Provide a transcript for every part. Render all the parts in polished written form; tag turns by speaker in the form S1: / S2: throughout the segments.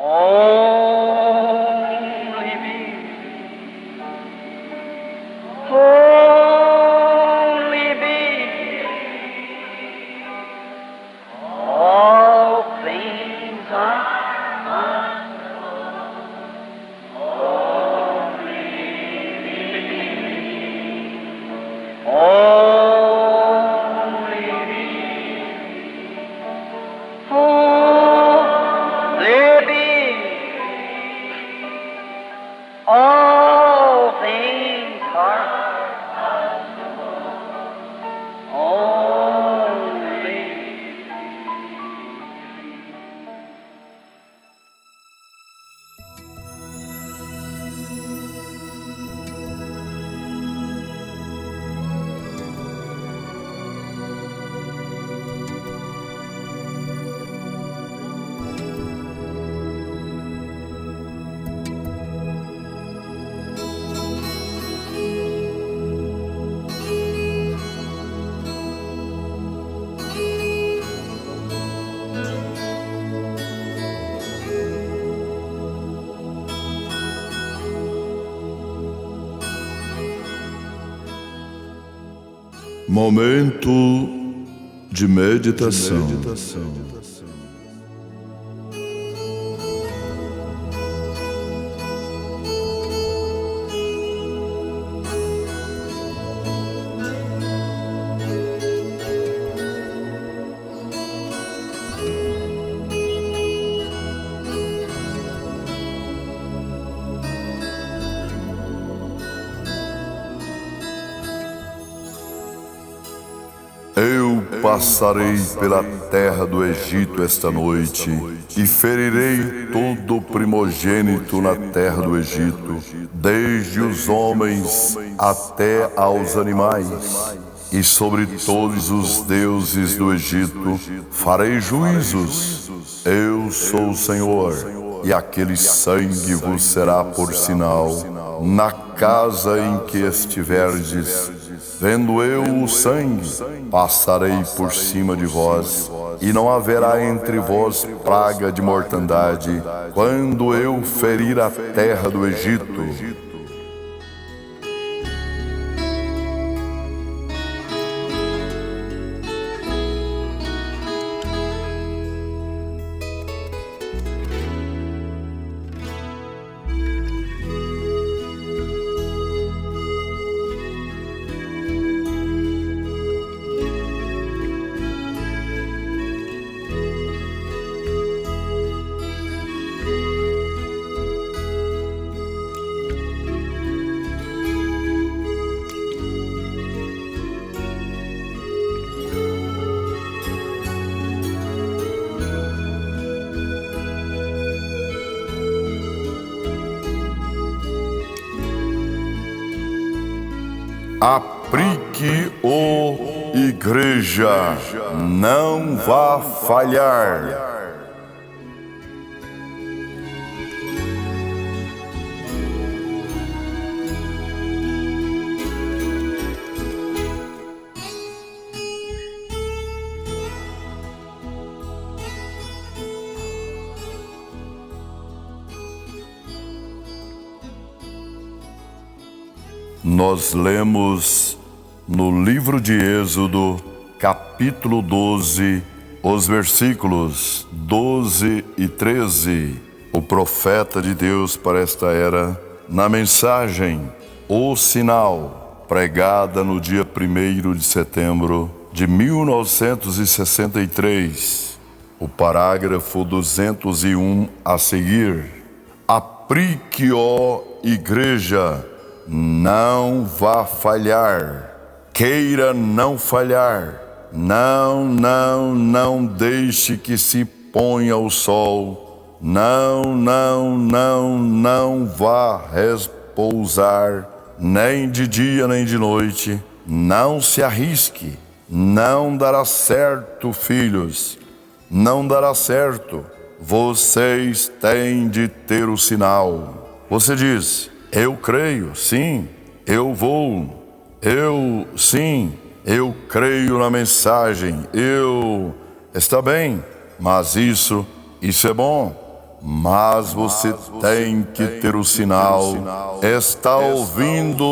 S1: Only me. Only me. All things are only me. All things are only.
S2: Momento de meditação. Eu passarei pela terra do Egito esta noite e ferirei todo primogênito na terra do Egito, desde os homens até aos animais. E sobre todos os deuses do Egito farei juízos. Eu sou o Senhor, e aquele sangue vos será por sinal na casa em que estiverdes. Vendo eu o sangue, passarei por cima de vós, e não haverá entre vós praga de mortandade, quando eu ferir a terra do Egito. Aplique, ó igreja, não vá falhar. Nós lemos no livro de Êxodo, capítulo 12, os versículos 12 e 13. O profeta de Deus para esta era, na mensagem O Sinal, pregada no dia 1º de setembro de 1963. O parágrafo 201 a seguir. Aplique, ó igreja, não vá falhar, queira não falhar, não deixe que se ponha o sol, não vá repousar, nem de dia nem de noite, não se arrisque, não dará certo, filhos, não dará certo, vocês têm de ter o sinal. Você diz: eu creio, sim, eu vou, eu creio na mensagem, está bem, mas isso é bom, mas você tem que ter o sinal. Está ouvindo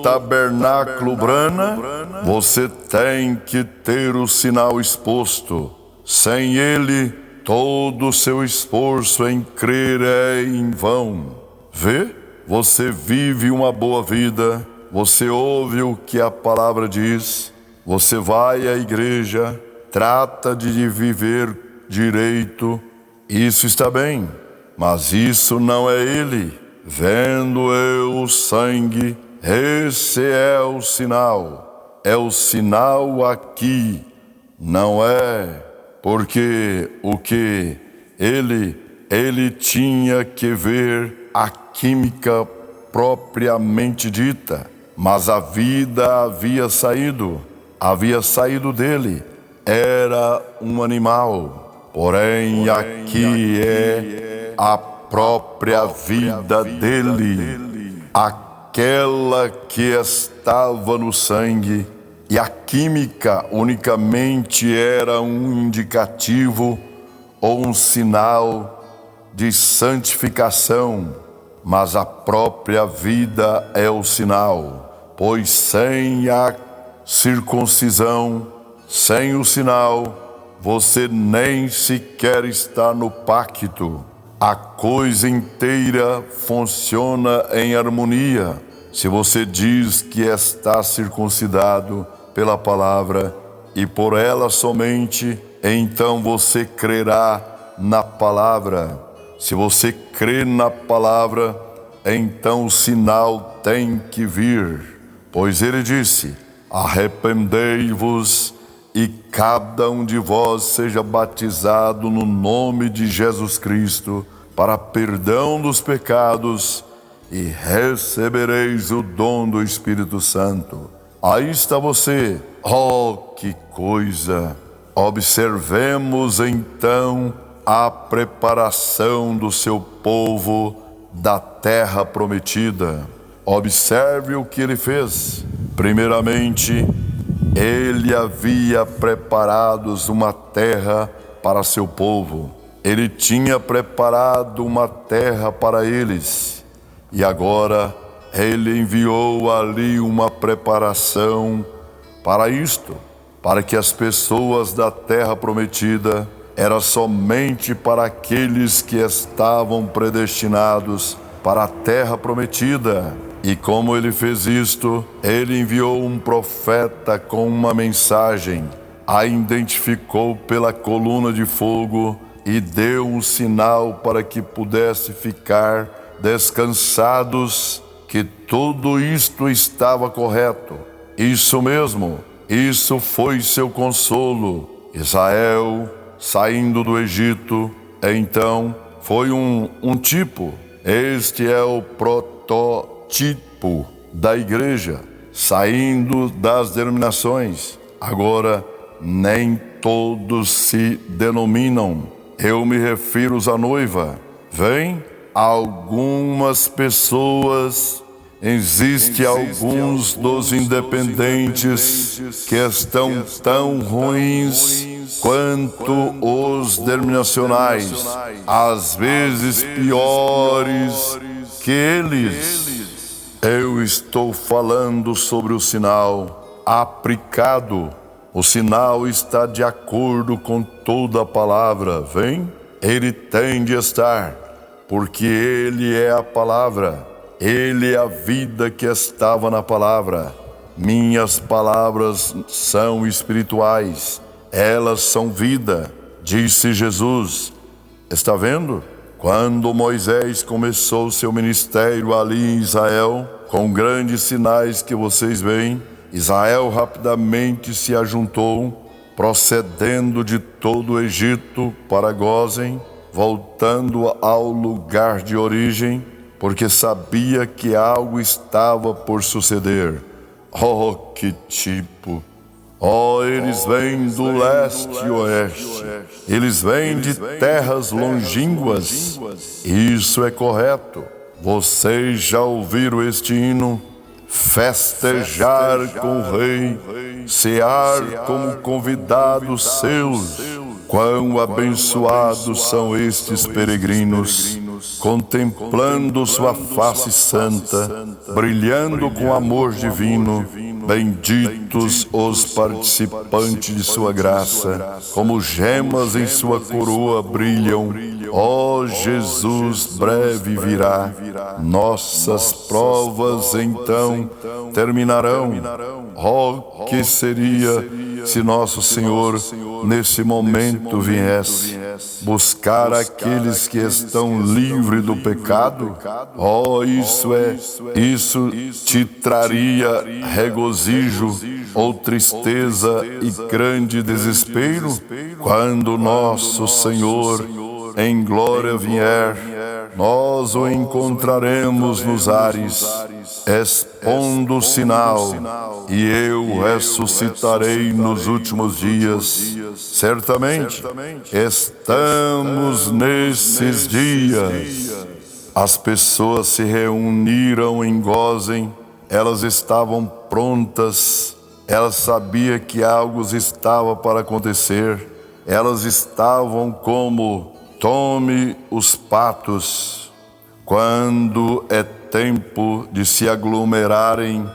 S2: Tabernáculo Brana? Você tem que ter o sinal exposto. Sem ele, todo o seu esforço em crer é em vão. Vê? Você vive uma boa vida, você ouve o que a palavra diz, você vai à igreja, trata de viver direito, isso está bem, mas isso não é ele. Vendo eu o sangue, esse é o sinal aqui, não é, porque o que ele tinha que ver a química propriamente dita, mas a vida havia saído dele, era um animal, porém aqui é a própria vida dele, aquela que estava no sangue, e a química unicamente era um indicativo ou um sinal de santificação, mas a própria vida é o sinal, pois sem a circuncisão, sem o sinal, você nem sequer está no pacto. A coisa inteira funciona em harmonia. Se você diz que está circuncidado pela palavra e por ela somente, então você crerá na palavra. Se você crê na palavra, então o sinal tem que vir. Pois ele disse: arrependei-vos e cada um de vós seja batizado no nome de Jesus Cristo para perdão dos pecados e recebereis o dom do Espírito Santo. Aí está você. Oh, que coisa! Observemos então a preparação do seu povo da terra prometida. Observe o que ele fez. Primeiramente, ele havia preparado uma terra para seu povo. Ele tinha preparado uma terra para eles. E agora ele enviou ali uma preparação para isto, para que as pessoas da terra prometida era somente para aqueles que estavam predestinados para a terra prometida. E como ele fez isto, ele enviou um profeta com uma mensagem, a identificou pela coluna de fogo e deu um sinal para que pudesse ficar descansados que tudo isto estava correto. Isso mesmo, isso foi seu consolo. Israel saindo do Egito, então foi um tipo. Este é o protótipo da igreja, saindo das denominações. Agora, nem todos se denominam. Eu me refiro à noiva. Vem, algumas pessoas, existem alguns dos independentes que estão tão ruins quanto os denominacionais, às vezes piores que eles. Eu estou falando sobre o sinal aplicado. O sinal está de acordo com toda a palavra. Vem? Ele tem de estar, porque ele é a palavra. Ele é a vida que estava na palavra. Minhas palavras são espirituais, elas são vida, disse Jesus. Está vendo? Quando Moisés começou seu ministério ali em Israel, com grandes sinais que vocês veem, Israel rapidamente se ajuntou, procedendo de todo o Egito para Gósen, voltando ao lugar de origem, porque sabia que algo estava por suceder. Oh, que tipo! Oh, eles vêm do leste e oeste. Eles vêm de terras longínquas. Isso é correto. Vocês já ouviram este hino? Festejar com o rei, cear como convidados seus. Quão abençoados são estes peregrinos, contemplando sua face santa, brilhando com amor divino. Benditos os participantes de sua graça, como gemas em sua coroa brilham. Ó Jesus, breve virá, nossas provas então terminarão. Oh, que seria se nosso Senhor nesse momento viesse buscar aqueles que estão livres do pecado? Oh, isso te traria regozijo ou tristeza e grande desespero? Quando nosso Senhor em glória vier, nós o encontraremos nos ares, expondo o sinal, e eu ressuscitarei nos últimos dias. Certamente, estamos nesses dias. As pessoas se reuniram em Gósen, elas estavam prontas, elas sabiam que algo estava para acontecer, elas estavam como: tome os patos. Quando é tempo de se aglomerarem,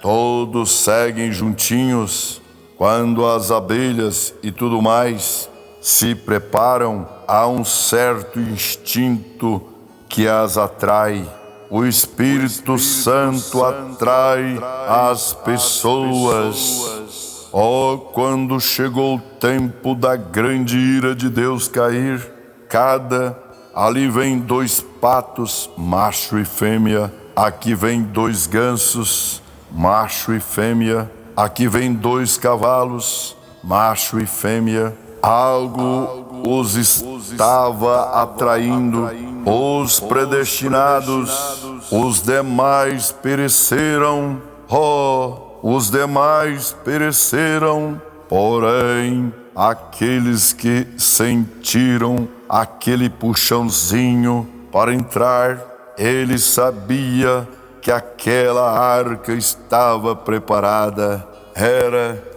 S2: todos seguem juntinhos. Quando as abelhas e tudo mais se preparam, há um certo instinto que as atrai. O Espírito Santo atrai as pessoas. Oh, quando chegou o tempo da grande ira de Deus cair, ali vem 2 patos, macho e fêmea. Aqui vem 2 gansos, macho e fêmea. Aqui vem 2 cavalos, macho e fêmea. Algo os estava atraindo. Os predestinados, os demais pereceram. Oh, os demais pereceram. Porém, aqueles que sentiram aquele puxãozinho para entrar, ele sabia que aquela arca estava preparada.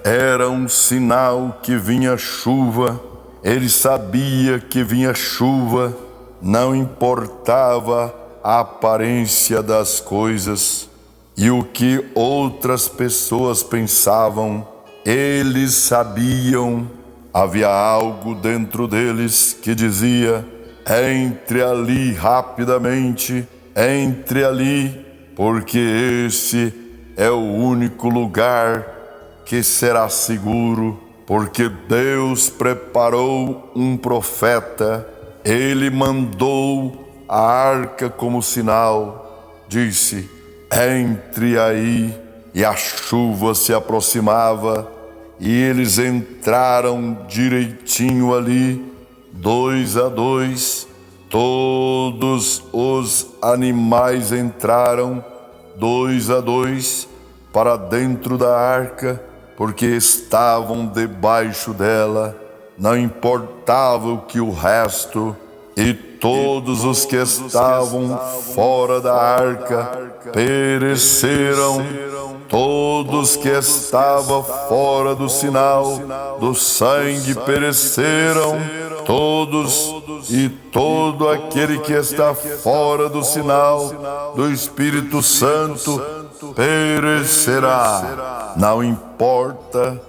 S2: Era um sinal que vinha chuva. Ele sabia que vinha chuva. Não importava a aparência das coisas e o que outras pessoas pensavam. Eles sabiam. Havia algo dentro deles que dizia: entre ali rapidamente, entre ali, porque esse é o único lugar que será seguro, porque Deus preparou um profeta. Ele mandou a arca como sinal, disse: entre aí. E a chuva se aproximava, e eles entraram direitinho ali, 2 a 2. Todos os animais entraram 2 a 2 para dentro da arca, porque estavam debaixo dela. Não importava o que o resto, e todos os que estavam fora da arca pereceram. Todos que estavam fora do sinal do sangue pereceram. Todos e todo aquele que está fora do sinal do Espírito Santo perecerá. Não importa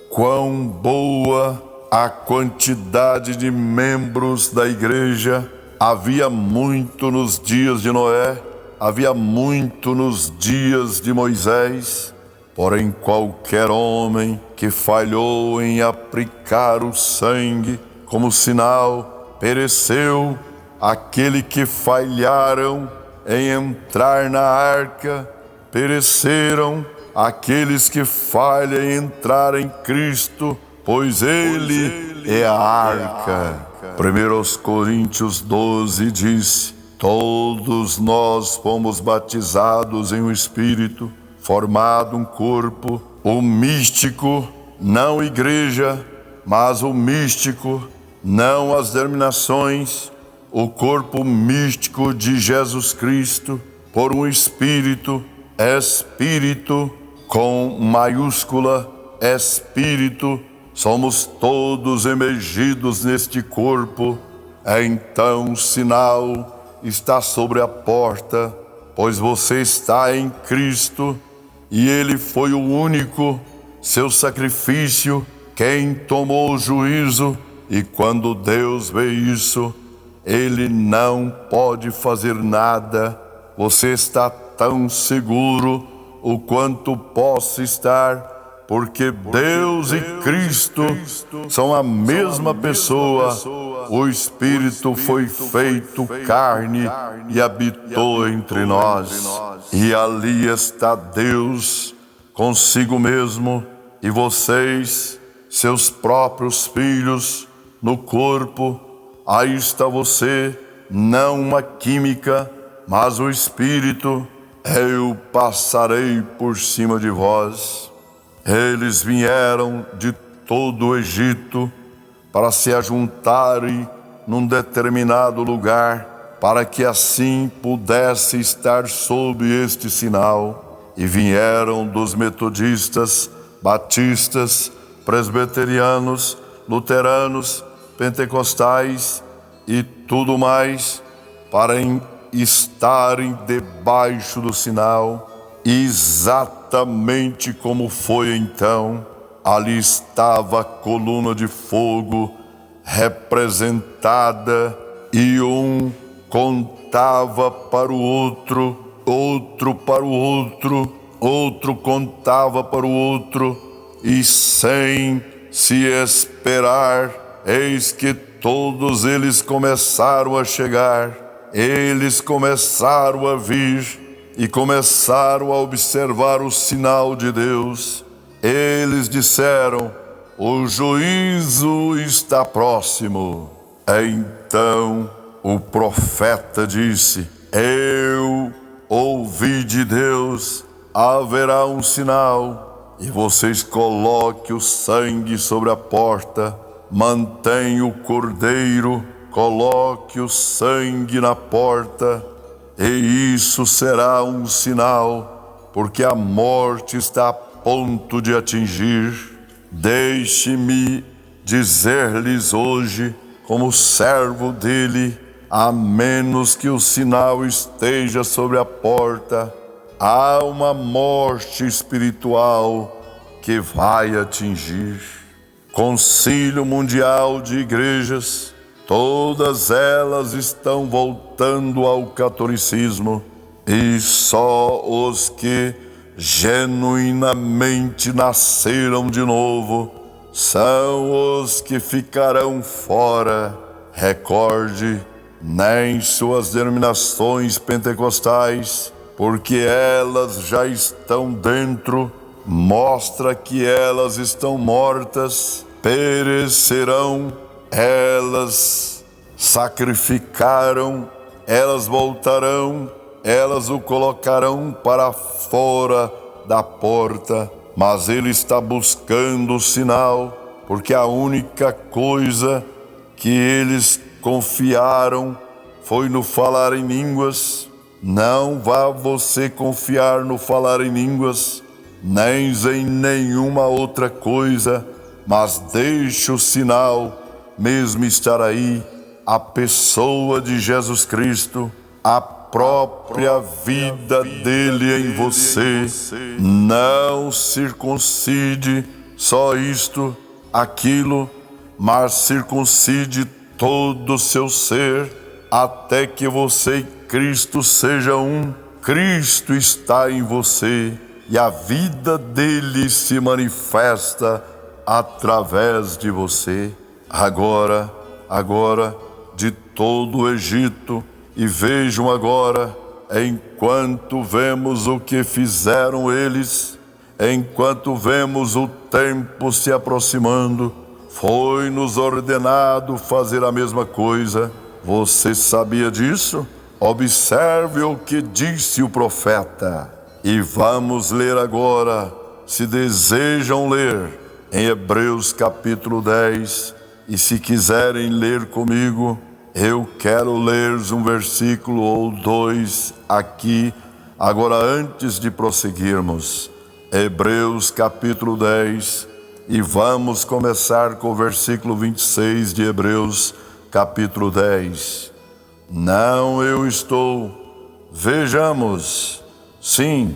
S2: quão boa a quantidade de membros da igreja, havia muito nos dias de Noé, havia muito nos dias de Moisés. Porém, qualquer homem que falhou em aplicar o sangue como sinal pereceu. Aquele que falharam em entrar na arca pereceram. Aqueles que falham em entrar em Cristo, pois Ele é a arca. 1 Coríntios 12 diz: todos nós fomos batizados em um Espírito, formado um corpo. O místico, não igreja, mas o místico, não as denominações, o corpo místico de Jesus Cristo, por um Espírito, Espírito com maiúscula, Espírito somos todos emergidos neste corpo, então o sinal está sobre a porta, pois você está em Cristo e Ele foi o único, seu sacrifício, quem tomou o juízo, e quando Deus vê isso, Ele não pode fazer nada. Você está tão seguro o quanto possa estar, porque Deus e Cristo são a mesma pessoa. O Espírito foi feito carne e habitou entre nós. E ali está Deus consigo mesmo, e vocês, seus próprios filhos, no corpo. Aí está você, não uma química, mas o Espírito. Eu passarei por cima de vós. Eles vieram de todo o Egito para se ajuntarem num determinado lugar, para que assim pudesse estar sob este sinal. E vieram dos metodistas, batistas, presbiterianos, luteranos, pentecostais e tudo mais, para estarem debaixo do sinal, exatamente como foi então. Ali estava a coluna de fogo representada, e um contava para o outro, outro para o outro, outro contava para o outro, e sem se esperar, eis que todos eles começaram a chegar. Eles começaram a vir e começaram a observar o sinal de Deus. Eles disseram: o juízo está próximo. Então o profeta disse: eu ouvi de Deus, haverá um sinal, e vocês coloquem o sangue sobre a porta, mantenha o cordeiro, coloque o sangue na porta, e isso será um sinal, porque a morte está a ponto de atingir. Deixe-me dizer-lhes hoje, como servo dele, a menos que o sinal esteja sobre a porta, há uma morte espiritual que vai atingir. Concílio Mundial de Igrejas, todas elas estão voltando ao catolicismo, e só os que genuinamente nasceram de novo são os que ficarão fora. Recorde, nem suas denominações pentecostais, porque elas já estão dentro, mostra que elas estão mortas, perecerão. Elas sacrificaram, elas voltarão, elas o colocarão para fora da porta, mas ele está buscando o sinal, porque a única coisa que eles confiaram foi no falar em línguas. Não vá você confiar no falar em línguas, nem em nenhuma outra coisa, mas deixe o sinal mesmo estar aí, a pessoa de Jesus Cristo, a própria vida dele em você. Não circuncide só isto, aquilo, mas circuncide todo o seu ser, até que você e Cristo sejam um. Cristo está em você e a vida dele se manifesta através de você. Agora, de todo o Egito, e vejam agora, enquanto vemos o que fizeram eles, enquanto vemos o tempo se aproximando, foi-nos ordenado fazer a mesma coisa. Você sabia disso? Observe o que disse o profeta. E vamos ler agora, se desejam ler, em Hebreus capítulo 10, e se quiserem ler comigo, eu quero ler um versículo ou dois aqui, agora antes de prosseguirmos. Hebreus capítulo 10, e vamos começar com o versículo 26 de Hebreus, capítulo 10. Não eu estou, vejamos, sim,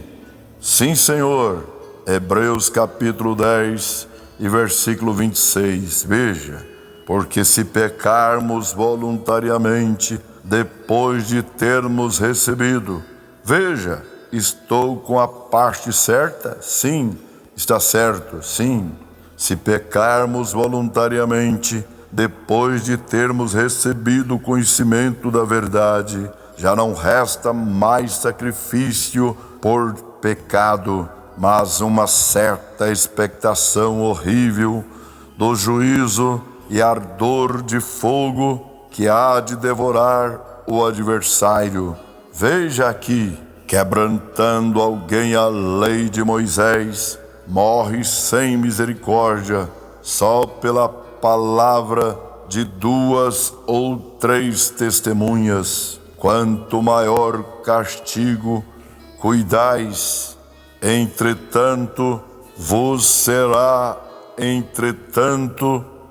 S2: Senhor. Hebreus capítulo 10 e versículo 26, veja, porque se pecarmos voluntariamente, depois de termos recebido, veja, estou com a parte certa? Sim, está certo, sim. Se pecarmos voluntariamente, depois de termos recebido o conhecimento da verdade, já não resta mais sacrifício por pecado, mas uma certa expectação horrível do juízo e ardor de fogo que há de devorar o adversário. Veja aqui, quebrantando alguém a lei de Moisés, morre sem misericórdia, só pela palavra de 2 ou 3 testemunhas. Quanto maior castigo, cuidais. Entretanto, vos será,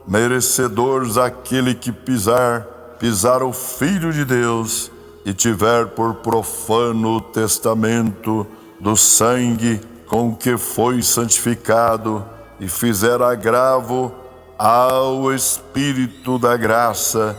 S2: merecedores aquele que pisar o Filho de Deus e tiver por profano o testamento do sangue com que foi santificado e fizer agravo ao Espírito da graça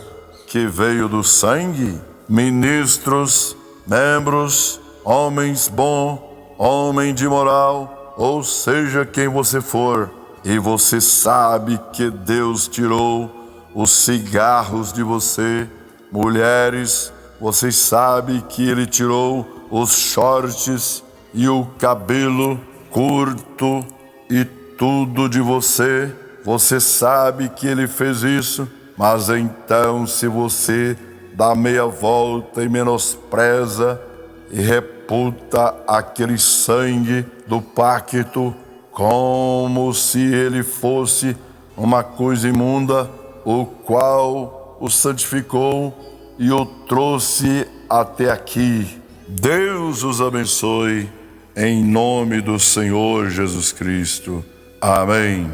S2: que veio do sangue. Ministros, membros, homens bons, homem de moral, ou seja quem você for, e você sabe que Deus tirou os cigarros de você. Mulheres, vocês sabem que Ele tirou os shorts e o cabelo curto e tudo de você. Você sabe que Ele fez isso, mas então se você dá meia volta e menospreza e reputa aquele sangue do pacto como se ele fosse uma coisa imunda, o qual o santificou e o trouxe até aqui. Deus os abençoe, em nome do Senhor Jesus Cristo. Amém.